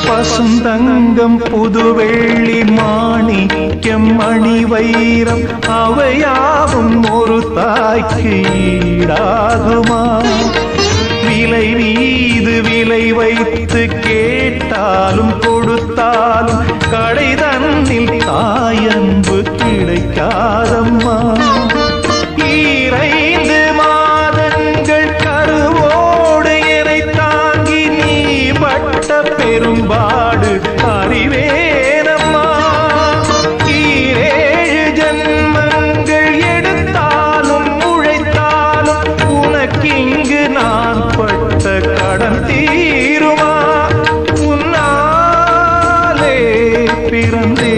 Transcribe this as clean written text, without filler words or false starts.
பசுந்தங்கம் புதுவெள்ளி மாணிக்கம் மணி வைரம் அவையாவும் ஒரு தாய்க்கு ஈடாகுமா? விலை மீது விலை வைத்து கேட்டாலும் கொடுத்தாலும் கடை தன்னில் தாயன்பு கிடைக்காதம்மா. ஈரைந்து மாதங்கள் கருவோடு என்னை தாங்கி நீ பட்ட பெரும்பாடு அறிவேனம்மா. ஈரேழு ஜன்மங்கள் எடுத்தாலும் உழைத்தாலும் உனக்கிங்கு நான் பட்ட கடன் தீருமா? உன்னாலே பிறந்தே